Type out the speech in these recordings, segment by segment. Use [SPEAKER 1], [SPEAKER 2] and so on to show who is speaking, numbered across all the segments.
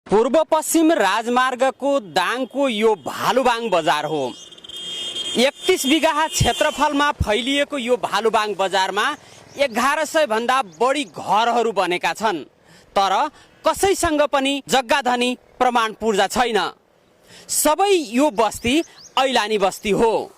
[SPEAKER 1] पूर्व पश्चिम राजमार्गको दाङको यो भालुबाङ बजार हो। 31 बिघा क्षेत्रफलमा फैलिएको यो भालुबाङ बजारमा 1100 भन्दा बढी घरहरू बनेका छन्, तर कसैसँग पनि जग्गाधनी प्रमाण पूर्जा छैन। सबै यो बस्ती ऐलानी बस्ती हो।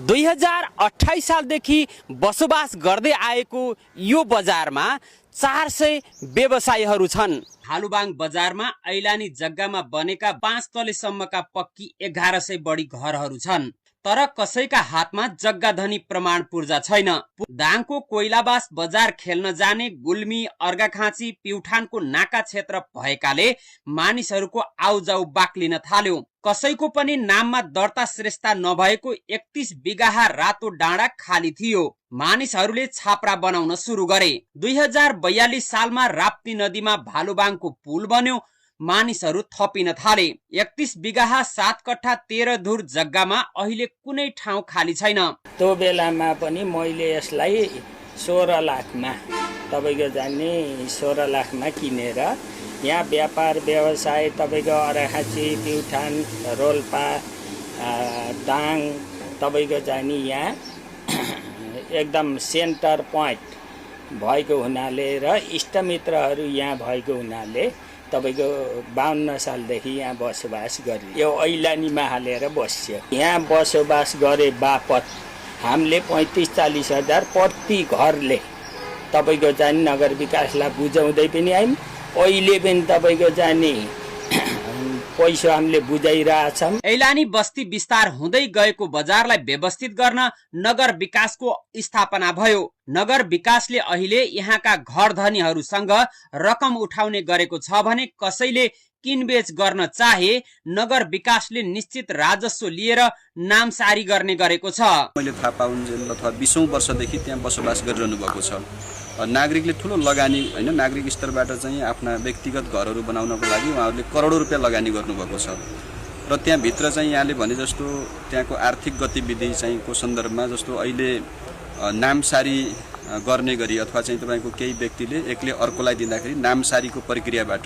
[SPEAKER 1] 2028 सालदेखि बसोबास गर्दै आएको यो बजारमा 400 व्यवसायीहरू छन्। भालुबाङ बजारमा ऐलानी जग्गामा बनेका 5 तलेसम्मका पक्की 1100 बढी घरहरू छन्, तर कसैका हातमा जग्गाधनी प्रमाण पूर्जा छैन। दाङको कोइलाबास बजार खेल्न जाने गुल्मी, अर्घाखाँची, प्युठानको नाका क्षेत्र भएकाले मानिसहरूको आउजाउ बाक्लिन थाल्यो। कसैको पनि नाममा दर्ता श्रेष्ठता नभएको 31 बिघा रातो डाँडा खाली थियो। मानिसहरूले छाप्रा बनाउन सुरु गरे। 2042 सालमा राप्ती नदीमा भालुबाङको पुल बन्यो। मानिसहरू थपिन थाले। 31 बिघा 7 कट्ठा 13 धुर जग्गामा अहिले कुनै ठाउँ खाली छैन।
[SPEAKER 2] त्यो बेलामा पनि मैले यसलाई 16 लाखमा तपाईको जान्ने 16 लाखमा किनेर यहाँ व्यापार व्यवसाय तपाईको अर्घाखाँची, प्युठान, रोल्पा, दाङ तपाईको जाने यहाँ एकदम सेन्टर पोइन्ट भएको हुनाले र इष्टमित्रहरू यहाँ भएको हुनाले तपाईको 52 सालदेखि यहाँ बसोबास गरे। यो ऐलानीमा हालेर बस्यो। यहाँ बसोबास गरे बापत हामीले 35-40 हजार प्रति घरले तपाईको जाने नगर विकासलाई बुझाउँदै पनि आयौँ। अहिले पनि तपाईको जाने पैसा हामीले बुझाइरहेछौँ।
[SPEAKER 1] ऐलानी बस्ती विस्तार हुँदै गएको बजारलाई व्यवस्थित गर्न नगर विकासको स्थापना भयो। नगर विकासले अहिले यहाँका घर धनीहरूसँग रकम उठाउने गरेको छ भने कसैले किनबेच गर्न चाहे नगर विकासले निश्चित राजस्व लिएर नामसारी गर्ने गरेको छ।
[SPEAKER 3] मैले थाहा पाउन्जेल अथवा 20औं वर्षदेखि त्यहाँ बसोबास गरिरहनु भएको छ। नागरिकले ठुलो लगानी हैन, नागरिक स्तरबाट चाहिँ आफ्ना व्यक्तिगत घरहरू बनाउनको लागि उहाँहरूले करोडौं रुपैयाँ लगानी गर्नुभएको छ र त्यहाँ भित्र चाहिँ यहाँले भने जस्तो त्यहाँको आर्थिक गतिविधि चाहिँ को सन्दर्भमा जस्तो अहिले नामसारी गर्ने गरी अथवा चाहिँ तपाईको केही व्यक्तिले एकले अर्कोलाई दिँदाखेरि नामसारीको प्रक्रियाबाट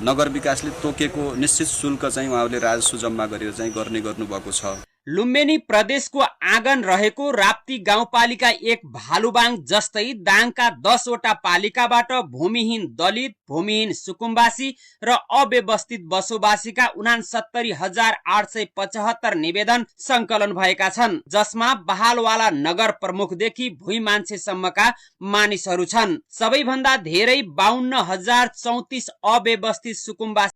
[SPEAKER 3] नगर विकासले तोकेको निश्चित शुल्क चाहिँ उहाँहरूले राजस्व जम्मा गरेर चाहिँ गर्ने गर्नुभएको छ।
[SPEAKER 1] लुम्बिनी प्रदेशको आँगन रहेको राप्ती गाउँपालिका 1 भालुबाङ जस्तै दाङका 10 वटा पालिकाबाट भूमिहीन दलित, भूमिहीन सुकुम्बासी र अव्यवस्थित बसोबासीका 69,875 निवेदन संकलन भएका छन्, जसमा बहालवाला नगर प्रमुखदेखि भुइँ मान्छेसम्मका मानिसहरू छन्। सबैभन्दा धेरै 52,034 अव्यवस्थित सुकुम्बासी